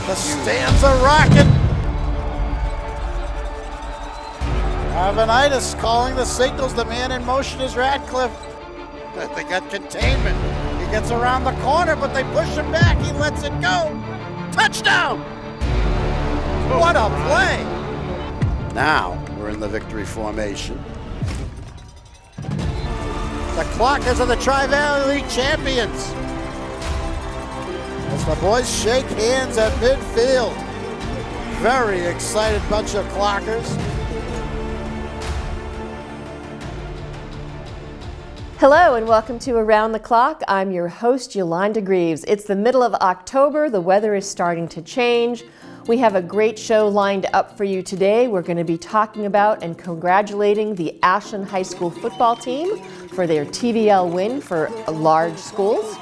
The stands are rocking. Arvanitis calling the signals. The man in motion is Radcliffe. But they got containment. He gets around the corner, but they push him back. He lets it go. Touchdown! What a play! Now we're in the victory formation. The Clockers are the Tri-Valley League champions. As the boys shake hands at midfield. Very excited bunch of Clockers. Hello and welcome to Around the Clock. I'm your host, Yolanda Greaves. It's the middle of October. The weather is starting to change. We have a great show lined up for you today. We're going to be talking about and congratulating the Ashland High School football team for their TVL win for large schools.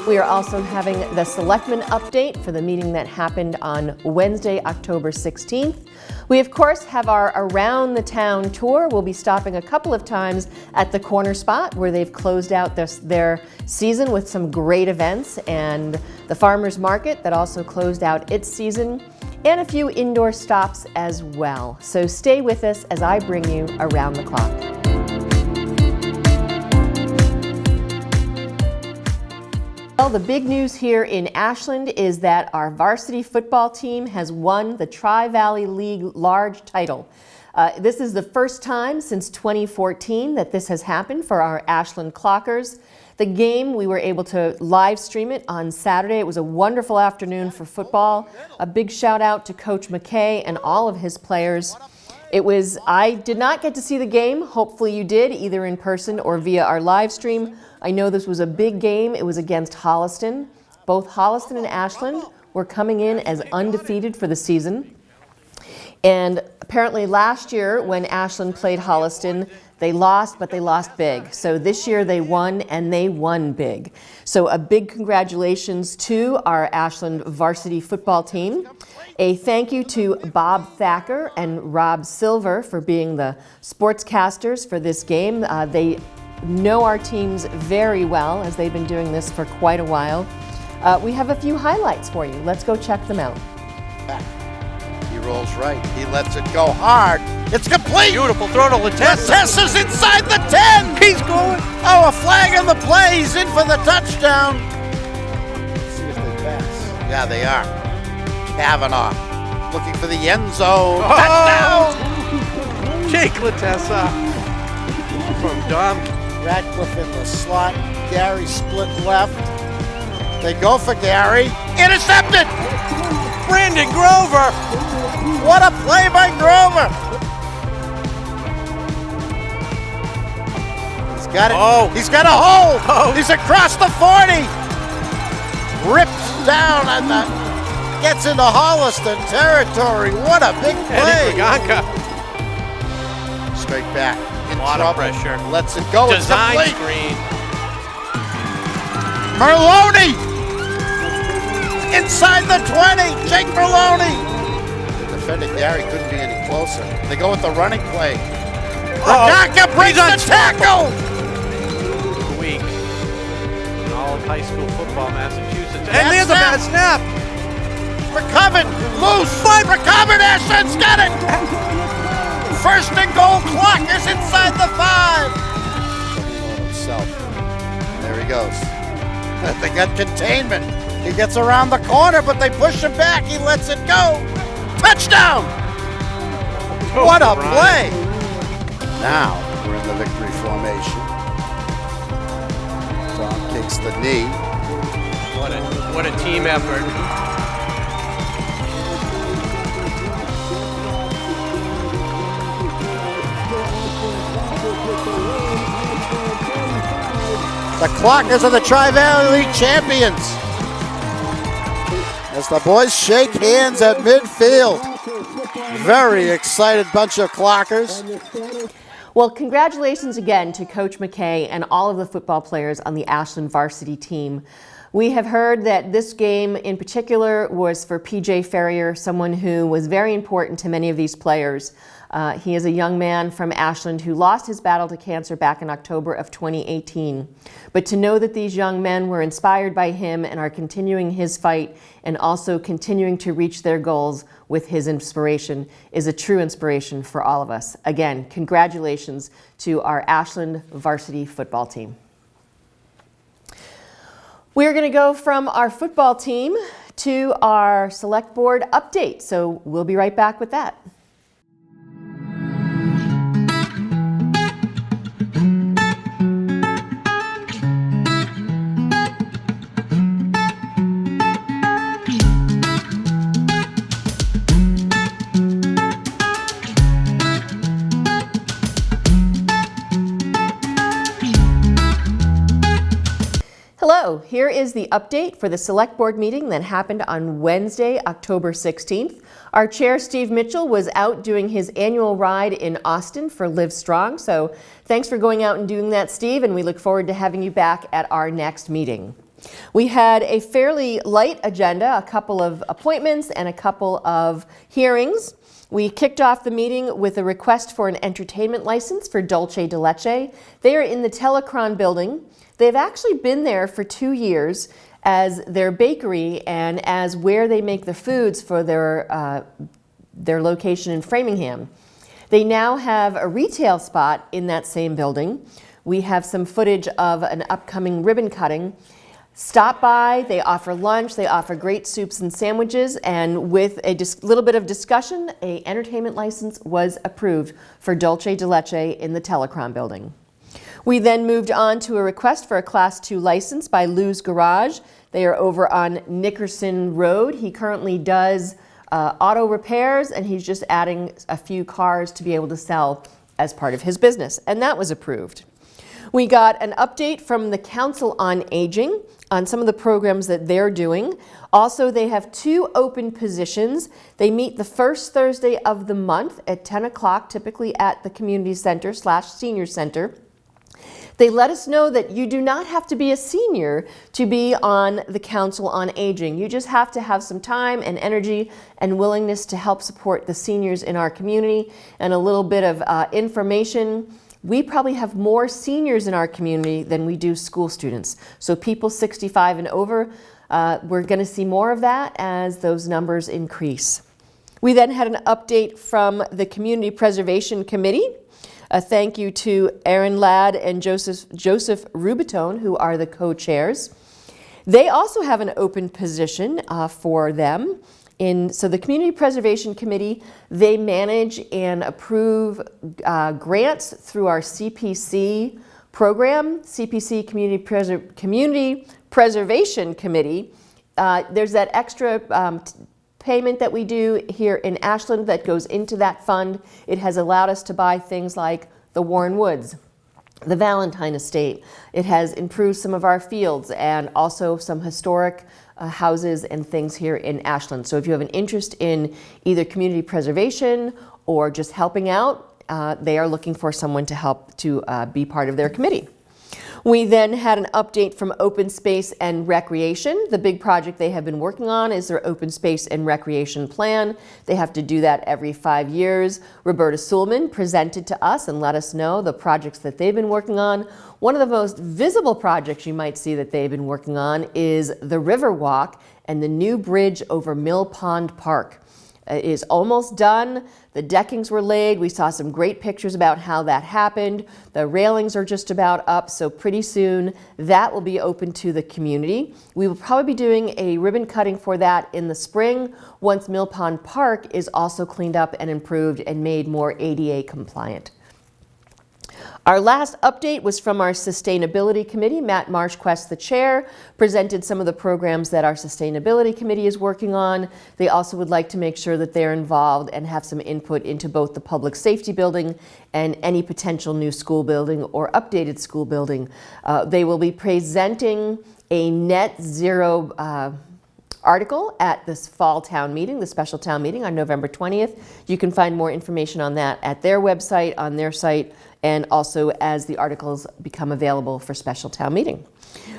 We are also having the Selectmen update for the meeting that happened on Wednesday, October 16th. We, of course, have our Around the Town tour. We'll be stopping a couple of times at the Corner Spot where they've closed out their season with some great events, and the Farmers Market that also closed out its season, and a few indoor stops as well. So stay with us as I bring you Around the Clock. Well, the big news here in Ashland is that our varsity football team has won the Tri-Valley League large title. This is the first time since 2014 that this has happened for our Ashland Clockers. The game, we were able to live stream it on Saturday. It was a wonderful afternoon for football. A big shout out to Coach McKay and all of his players. I did not get to see the game. Hopefully you did, either in person or via our live stream. I know this was a big game. It was against Holliston. Both Holliston and Ashland were coming in as undefeated for the season. And apparently last year when Ashland played Holliston, they lost, but they lost big. So this year they won, and they won big. So a big congratulations to our Ashland varsity football team. A thank you to Bob Thacker and Rob Silver for being the sportscasters for this game. They know our teams very well, as they've been doing this for quite a while. We have a few highlights for you. Let's go check them out. He rolls right. He lets it go hard. It's complete. Beautiful throw to Latessa. Latessa's inside the 10. He's going. Oh, a flag on the play. He's in for the touchdown. Let's see if they pass. Yeah, they are. Kavanaugh looking for the end zone. Oh! Touchdown. Jake Latessa from Dom. Radcliffe in the slot. Gary split left. They go for Gary. Intercepted. Brandon Grover. What a play by Grover. He's got it. Oh. He's got a hole. Oh. He's across the 40. Rips down and gets into Holliston territory. What a big play. Eddie Paganka. Straight back. In A lot trouble. of pressure. Lets it go. Design It's complete. screen. Merlone. Inside the 20. Jake Merlone. The defender Gary couldn't be any closer. They go with the running play. Paganka breaks the tackle. Week in all of high school football, Massachusetts. Bad And there's a bad snap. snap. Recovered. Loose. Recovered. Ashland's got it. First and goal. Clock is inside the 5. Himself. There he goes. They got containment. He gets around the corner, but they push him back. He lets it go. Touchdown! What a play! Now we're in the victory formation. Tom kicks the knee. What a team effort. The Clockers are the Tri-Valley League champions. As the boys shake hands at midfield. Very excited bunch of Clockers. Well, congratulations again to Coach McKay and all of the football players on the Ashland varsity team. We have heard that this game in particular was for PJ Ferrier, someone who was very important to many of these players. He is a young man from Ashland who lost his battle to cancer back in October of 2018. But to know that these young men were inspired by him and are continuing his fight and also continuing to reach their goals with his inspiration is a true inspiration for all of us. Again, congratulations to our Ashland varsity football team. We're going to go from our football team to our select board update. So we'll be right back with that. Hello, here is the update for the Select Board meeting that happened on Wednesday, October 16th. Our chair, Steve Mitchell, was out doing his annual ride in Austin for Live Strong, so thanks for going out and doing that, Steve, and we look forward to having you back at our next meeting. We had a fairly light agenda, a couple of appointments and a couple of hearings. We kicked off the meeting with a request for an entertainment license for Dolce de Leche. They are in the Telecron building. They've actually been there for 2 years as their bakery and as where they make the foods for their location in Framingham. They now have a retail spot in that same building. We have some footage of an upcoming ribbon cutting. Stop by, they offer lunch, they offer great soups and sandwiches, and with a little bit of discussion, an entertainment license was approved for Dolce de Leche in the Telecron building. We then moved on to a request for a Class 2 license by Lou's Garage. They are over on Nickerson Road. He currently does auto repairs, and he's just adding a few cars to be able to sell as part of his business, and that was approved. We got an update from the Council on Aging on some of the programs that they're doing. Also, they have 2 open positions. They meet the first Thursday of the month at 10 o'clock, typically at the community center / senior center. They let us know that you do not have to be a senior to be on the Council on Aging. You just have to have some time and energy and willingness to help support the seniors in our community. And a little bit of information. We probably have more seniors in our community than we do school students. So people 65 and over, we're going to see more of that as those numbers increase. We then had an update from the Community Preservation Committee. A thank you to Aaron Ladd and Joseph Rubitone, who are the co-chairs. They also have an open position for them. So the Community Preservation Committee, they manage and approve grants through our CPC program, CPC Community Preservation Committee. There's that extra payment that we do here in Ashland that goes into that fund. It has allowed us to buy things like the Warren Woods, the Valentine Estate. It has improved some of our fields and also some historic houses and things here in Ashland. So if you have an interest in either community preservation or just helping out, they are looking for someone to help to be part of their committee. We then had an update from Open Space and Recreation. The big project they have been working on is their Open Space and Recreation Plan. They have to do that every 5 years. Roberta Suleman presented to us and let us know the projects that they've been working on. One of the most visible projects you might see that they've been working on is the River Walk and the new bridge over Mill Pond Park. It is almost done. The deckings were laid. We saw some great pictures about how that happened. The railings are just about up, so pretty soon that will be open to the community. We will probably be doing a ribbon cutting for that in the spring once Mill Pond Park is also cleaned up and improved and made more ADA compliant. Our last update was from our Sustainability Committee. Matt Marshquest, the chair, presented some of the programs that our Sustainability Committee is working on. They also would like to make sure that they're involved and have some input into both the public safety building and any potential new school building or updated school building. They will be presenting a net zero article at this fall town meeting, the special town meeting on November 20th. You can find more information on that at their website, on their site, and also as the articles become available for special town meeting.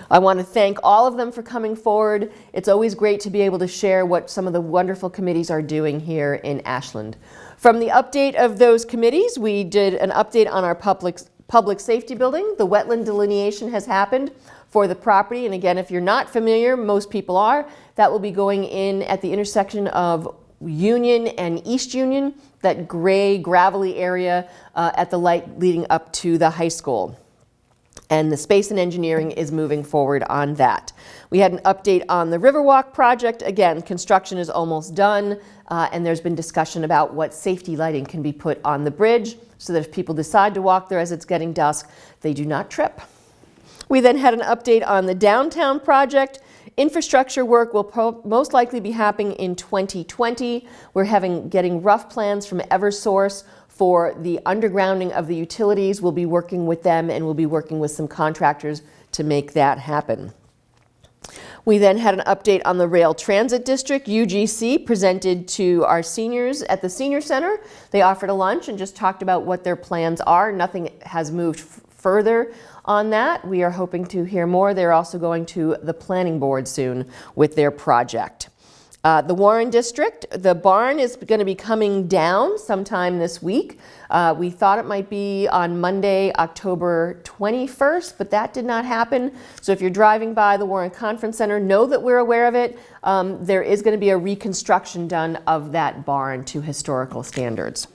I want to thank all of them for coming forward. It's always great to be able to share what some of the wonderful committees are doing here in Ashland. From the update of those committees, we did an update on our public safety building. The wetland delineation has happened for the property. And again, if you're not familiar, most people are, that will be going in at the intersection of Union and East Union, that gray gravelly area at the light leading up to the high school. And the Space and Engineering is moving forward on that. We had an update on the Riverwalk project. Again, construction is almost done, and there's been discussion about what safety lighting can be put on the bridge so that if people decide to walk there as it's getting dusk, they do not trip. We then had an update on the downtown project. Infrastructure work will most likely be happening in 2020. We're getting rough plans from Eversource for the undergrounding of the utilities. We'll be working with them, and we'll be working with some contractors to make that happen. We then had an update on the Rail Transit District. UGC presented to our seniors at the Senior Center. They offered a lunch and just talked about what their plans are. Nothing has moved further on that. We are hoping to hear more. They're also going to the planning board soon with their project. The Warren District, the barn is going to be coming down sometime this week. We thought it might be on Monday, October 21st, but that did not happen. So if you're driving by the Warren Conference Center, know that we're aware of it. There is going to be a reconstruction done of that barn to historical standards.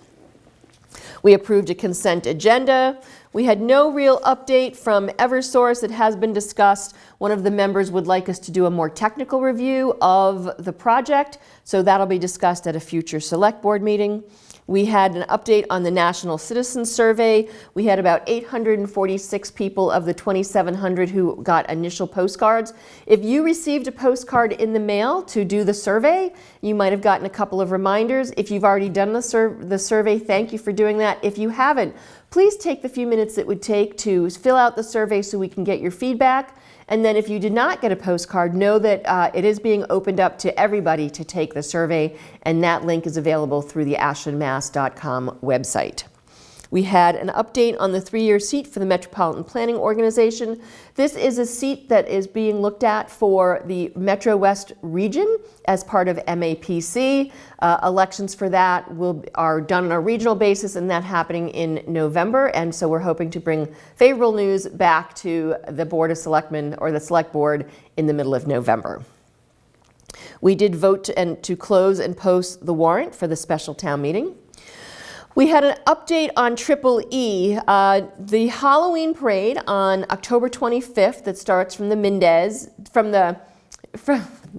We approved a consent agenda. We had no real update from Eversource. It has been discussed. One of the members would like us to do a more technical review of the project, so that'll be discussed at a future select board meeting. We had an update on the National Citizen Survey. We had about 846 people of the 2,700 who got initial postcards. If you received a postcard in the mail to do the survey, you might have gotten a couple of reminders. If you've already done the survey, thank you for doing that. If you haven't, please take the few minutes it would take to fill out the survey so we can get your feedback. And then if you did not get a postcard, know that it is being opened up to everybody to take the survey, and that link is available through the ashlandmass.com website. We had an update on the 3-year seat for the Metropolitan Planning Organization. This is a seat that is being looked at for the Metro West region as part of MAPC. Elections for that are done on a regional basis, and that happening in November. And so we're hoping to bring favorable news back to the Board of Selectmen or the Select Board in the middle of November. We did vote to close and post the warrant for the special town meeting. We had an update on EEE, the Halloween parade on October 25th that starts from the Mendez,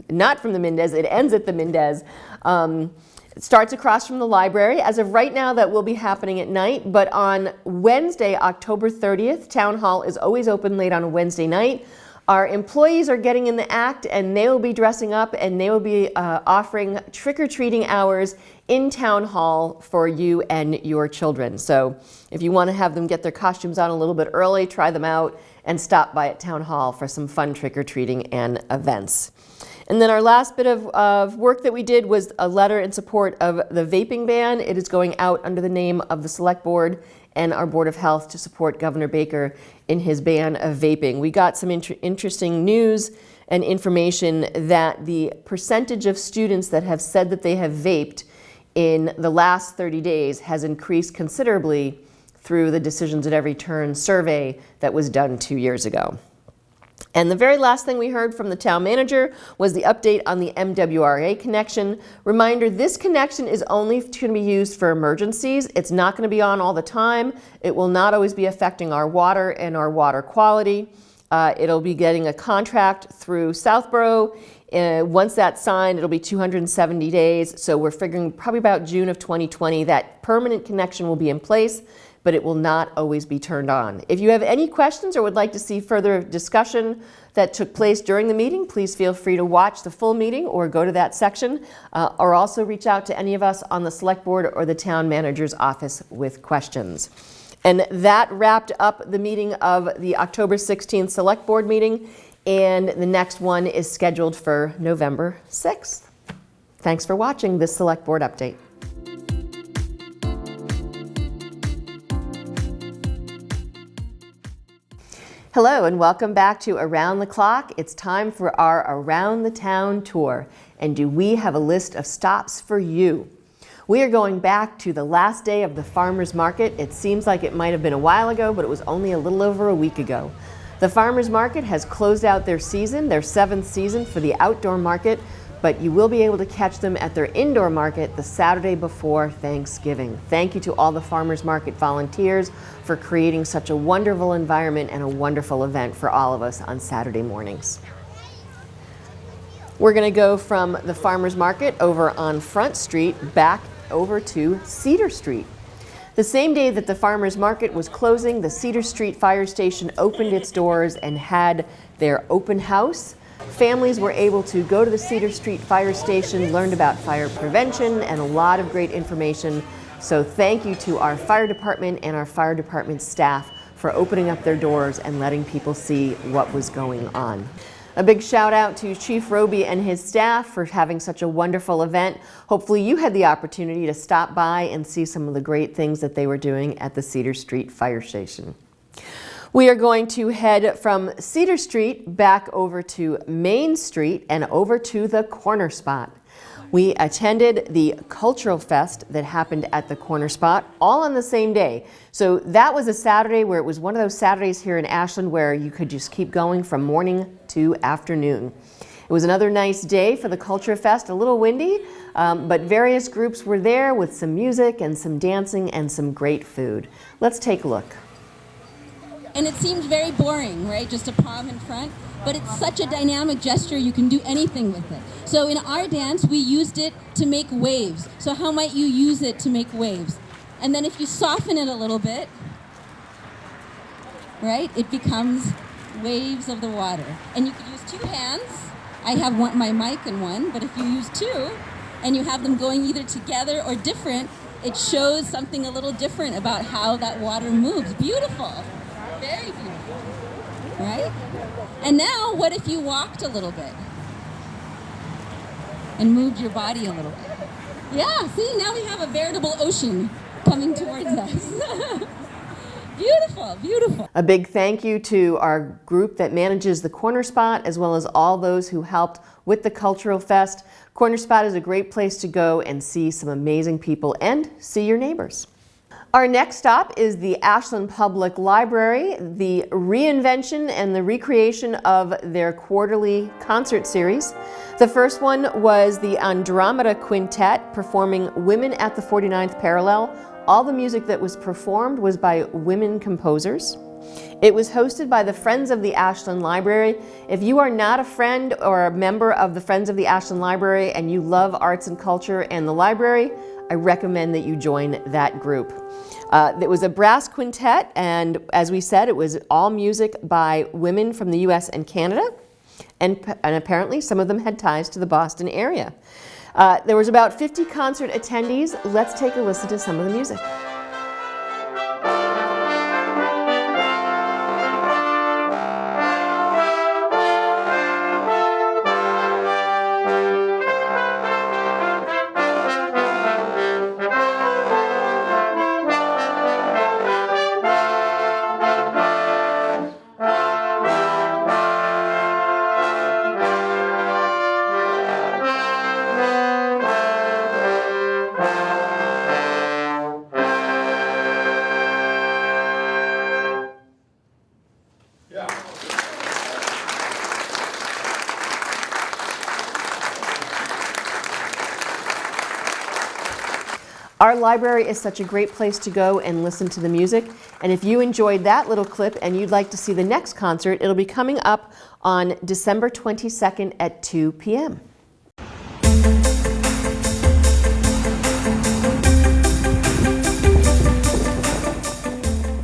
not from the Mendez, it ends at the Mendez. It starts across from the library. As of right now, that will be happening at night, but on Wednesday, October 30th, Town Hall is always open late on a Wednesday night. Our employees are getting in the act, and they will be dressing up, and they will be offering trick-or-treating hours in Town Hall for you and your children. So if you want to have them get their costumes on a little bit early, try them out and stop by at Town Hall for some fun trick-or-treating and events. And then our last bit of work that we did was a letter in support of the vaping ban. It is going out under the name of the Select Board and our Board of Health to support Governor Baker in his ban of vaping. We got some interesting news and information that the percentage of students that have said that they have vaped in the last 30 days has increased considerably through the Decisions at Every Turn survey that was done 2 years ago. And the very last thing we heard from the town manager was the update on the MWRA connection. Reminder, this connection is only going to be used for emergencies. It's not going to be on all the time. It will not always be affecting our water and our water quality. It'll be getting a contract through Southborough. Once that's signed, it'll be 270 days. So we're figuring probably about June of 2020 that permanent connection will be in place, but it will not always be turned on. If you have any questions or would like to see further discussion that took place during the meeting, please feel free to watch the full meeting or go to that section, or also reach out to any of us on the Select Board or the Town Manager's Office with questions. And that wrapped up the meeting of the October 16th Select Board meeting, and the next one is scheduled for November 6th. Thanks for watching this Select Board update. Hello and welcome back to Around the Clock. It's time for our Around the Town tour. And do we have a list of stops for you? We are going back to the last day of the farmers market. It seems like it might have been a while ago, but it was only a little over a week ago. The farmers market has closed out their season, their 7th season for the outdoor market, but you will be able to catch them at their indoor market the Saturday before Thanksgiving. Thank you to all the farmers market volunteers for creating such a wonderful environment and a wonderful event for all of us on Saturday mornings. We're going to go from the farmers market over on Front Street back over to Cedar Street. The same day that the farmers market was closing, the Cedar Street Fire Station opened its doors and had their open house. Families were able to go to the Cedar Street Fire Station, learned about fire prevention and a lot of great information. So thank you to our fire department and our fire department staff for opening up their doors and letting people see what was going on. A big shout out to Chief Roby and his staff for having such a wonderful event. Hopefully you had the opportunity to stop by and see some of the great things that they were doing at the Cedar Street Fire Station. We are going to head from Cedar Street back over to Main Street and over to the Corner Spot. We attended the Cultural Fest that happened at the Corner Spot all on the same day. So that was a Saturday where it was one of those Saturdays here in Ashland where you could just keep going from morning to afternoon. It was another nice day for the Culture Fest, a little windy, but various groups were there with some music and some dancing and some great food. Let's take a look. And it seemed very boring, right? Just a palm in front. But it's such a dynamic gesture, you can do anything with it. So in our dance, we used it to make waves. So how might you use it to make waves? And then if you soften it a little bit, right, it becomes waves of the water. And you could use 2 hands. I have my mic in one, but if you use 2, and you have them going either together or different, it shows something a little different about how that water moves. Beautiful. Very beautiful, right? And now, what if you walked a little bit and moved your body a little bit? Yeah, see, now we have a veritable ocean coming towards us. Beautiful, beautiful. A big thank you to our group that manages the Corner Spot, as well as all those who helped with the Cultural Fest. Corner Spot is a great place to go and see some amazing people and see your neighbors. Our next stop is the Ashland Public Library, the reinvention and the recreation of their quarterly concert series. The first one was the Andromeda Quintet performing Women at the 49th Parallel. All the music that was performed was by women composers. It was hosted by the Friends of the Ashland Library. If you are not a friend or a member of the Friends of the Ashland Library and you love arts and culture and the library, I recommend that you join that group. It was a brass quintet, and as we said, it was all music by women from the US and Canada, and apparently some of them had ties to the Boston area. There was about 50 concert attendees. Let's take a listen to some of the music. Our library is such a great place to go and listen to the music. And if you enjoyed that little clip and you'd like to see the next concert, it'll be coming up on December 22nd at 2 p.m.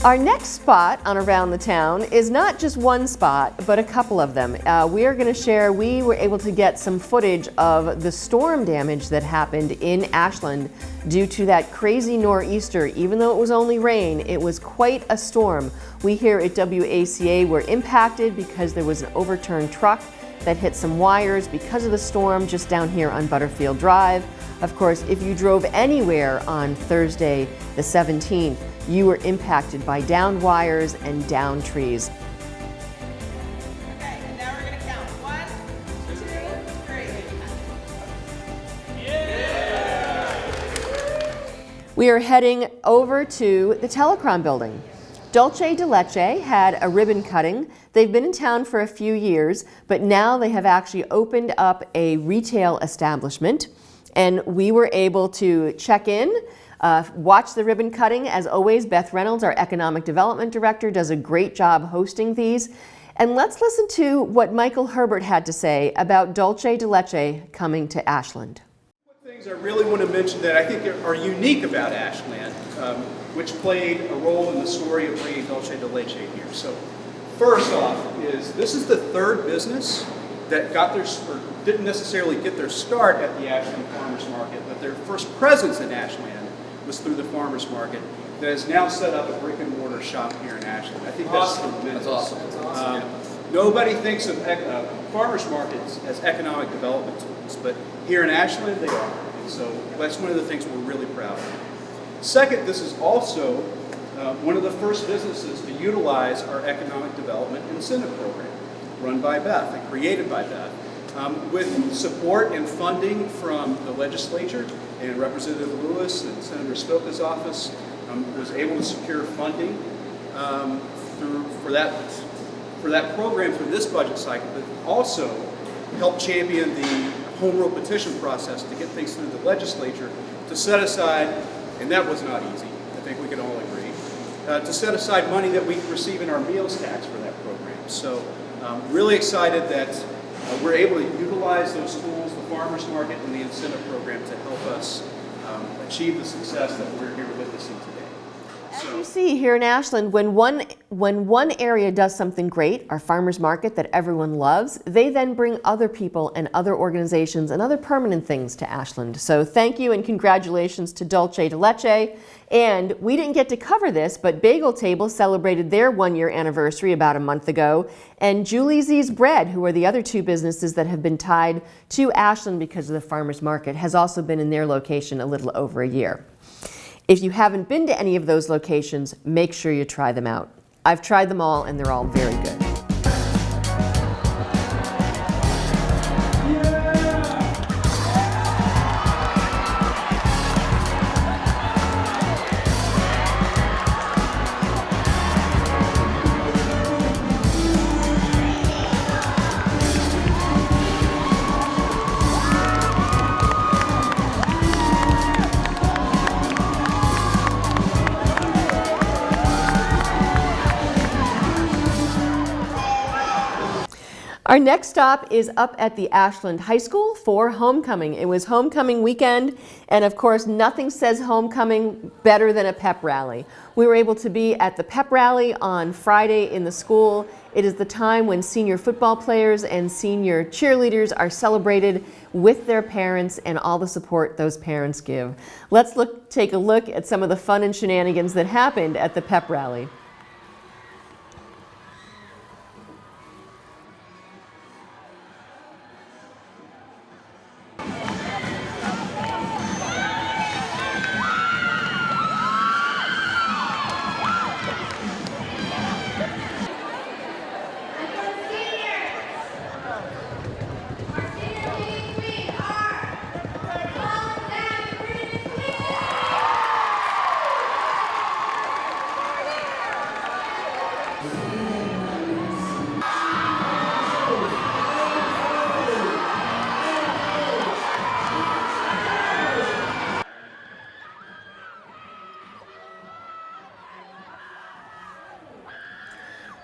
Our next spot on Around the Town is not just one spot, but a couple of them. We are going to share, we were able to get some footage of the storm damage that happened in Ashland due to that crazy nor'easter. Even though it was only rain, it was quite a storm. We here at WACA were impacted because there was an overturned truck that hit some wires because of the storm just down here on Butterfield Drive. Of course, if you drove anywhere on Thursday the 17th, you were impacted by downed wires and downed trees. We are heading over to the Telecom building. Dolce de Leche had a ribbon cutting. They've been in town for a few years, but now they have actually opened up a retail establishment, and we were able to check in, watch the ribbon cutting. As always, Beth Reynolds, our Economic Development Director, does a great job hosting these. And let's listen to what Michael Herbert had to say about Dolce de Leche coming to Ashland. Things I really want to mention that I think are unique about Ashland, which played a role in the story of bringing Dolce de Leche here. So first off is this is the third business that got their, or didn't necessarily get their start at the Ashland Farmers Market, but their first presence in Ashland was through the Farmers Market that has now set up a brick and mortar shop here in Ashland. I think that's tremendous. That's awesome. That's awesome. Nobody thinks of farmers markets as economic development tools, but here in Ashland they are. And so that's one of the things we're really proud of. Second, this is also one of the first businesses to utilize our economic development incentive program, run by Beth and created by Beth, with support and funding from the legislature, and Representative Lewis and Senator Stoka's office was able to secure funding for that program through this budget cycle, but also help champion the home rule petition process to get things through the legislature to set aside, and that was not easy, I think we can all agree, to set aside money that we receive in our meals tax for that program. So really excited that we're able to utilize those tools, the farmers market and the incentive program, to help us achieve the success that we're here witnessing today. As you see here in Ashland, when one area does something great, our farmers market that everyone loves, they then bring other people and other organizations and other permanent things to Ashland. So thank you and congratulations to Dolce de Leche. And we didn't get to cover this, but Bagel Table celebrated their 1-year anniversary about a month ago. And Julie Z's Bread, who are the other two businesses that have been tied to Ashland because of the farmers market, has also been in their location a little over a year. If you haven't been to any of those locations, make sure you try them out. I've tried them all and they're all very good. Our next stop is up at the Ashland High School for homecoming. It was homecoming weekend, and of course nothing says homecoming better than a pep rally. We were able to be at the pep rally on Friday in the school. It is the time when senior football players and senior cheerleaders are celebrated with their parents and all the support those parents give. Let's take a look at some of the fun and shenanigans that happened at the pep rally.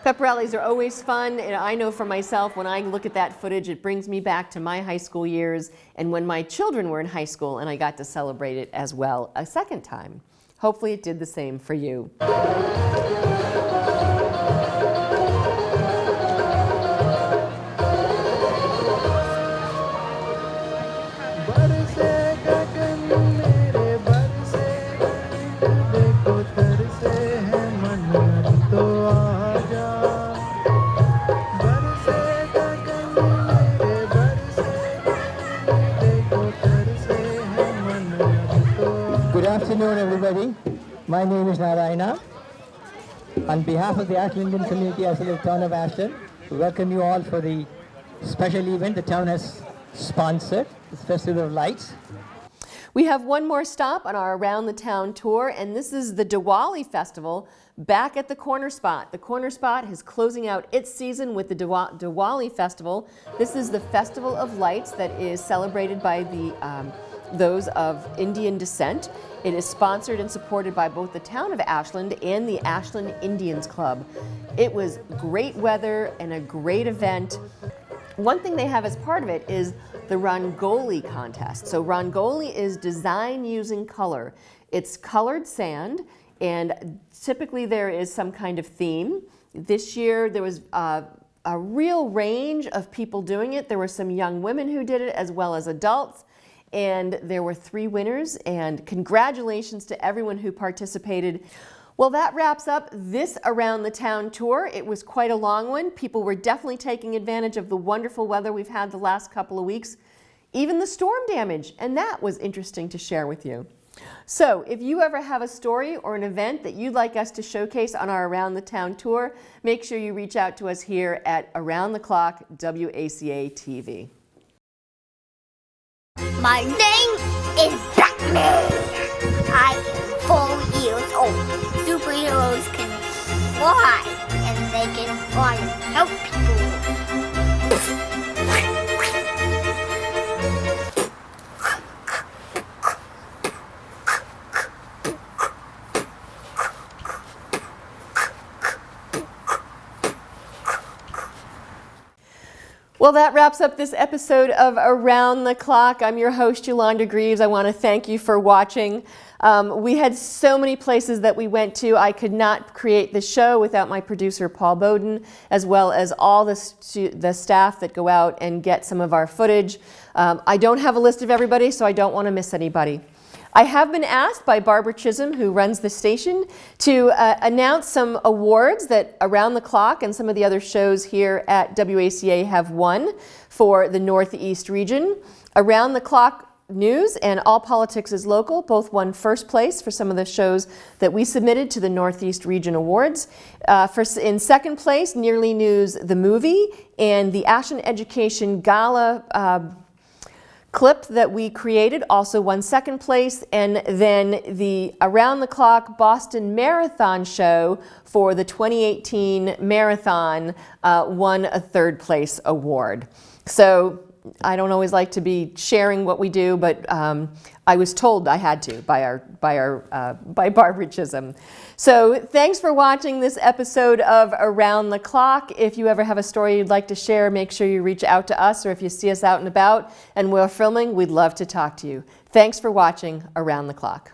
Pep rallies are always fun, and I know for myself, when I look at that footage, it brings me back to my high school years and when my children were in high school and I got to celebrate it as well a second time. Hopefully it did the same for you. Good afternoon, everybody. My name is Narayana. On behalf of the Ashlandian community as well as the town of Ashland, we welcome you all for the special event the town has sponsored, this Festival of Lights. We have one more stop on our Around the Town tour, and this is the Diwali Festival back at the Corner Spot. The Corner Spot is closing out its season with the Diwali Festival. This is the Festival of Lights that is celebrated by those of Indian descent. It is sponsored and supported by both the town of Ashland and the Ashland Indians Club. It was great weather and a great event. One thing they have as part of it is the Rangoli contest. So Rangoli is design using color. It's colored sand, and typically there is some kind of theme. This year there was a real range of people doing it. There were some young women who did it as well as adults. And there were 3 winners, and congratulations to everyone who participated. Well, that wraps up this Around the Town tour. It was quite a long one. People were definitely taking advantage of the wonderful weather we've had the last couple of weeks, even the storm damage, and that was interesting to share with you. So if you ever have a story or an event that you'd like us to showcase on our Around the Town tour, make sure you reach out to us here at Around the Clock WACA-TV. My name is Batman. I am 4 years old. Superheroes can fly, and they can fly and help people. Well, that wraps up this episode of Around the Clock. I'm your host, Yolanda Greaves. I want to thank you for watching. We had so many places that we went to. I could not create the show without my producer, Paul Bowden, as well as all the staff that go out and get some of our footage. I don't have a list of everybody, so I don't want to miss anybody. I have been asked by Barbara Chisholm, who runs the station, to announce some awards that Around the Clock and some of the other shows here at WACA have won for the Northeast region. Around the Clock News and All Politics is Local both won first place for some of the shows that we submitted to the Northeast Region Awards. In second place, Nearly News the Movie and the Ashland Education Gala clip that we created also won second place, and then the Around the Clock Boston Marathon show for the 2018 marathon won a third place award. So I don't always like to be sharing what we do, but I was told I had to by Barbara Chisholm. So thanks for watching this episode of Around the Clock. If you ever have a story you'd like to share, make sure you reach out to us, or if you see us out and about and we're filming, we'd love to talk to you. Thanks for watching Around the Clock.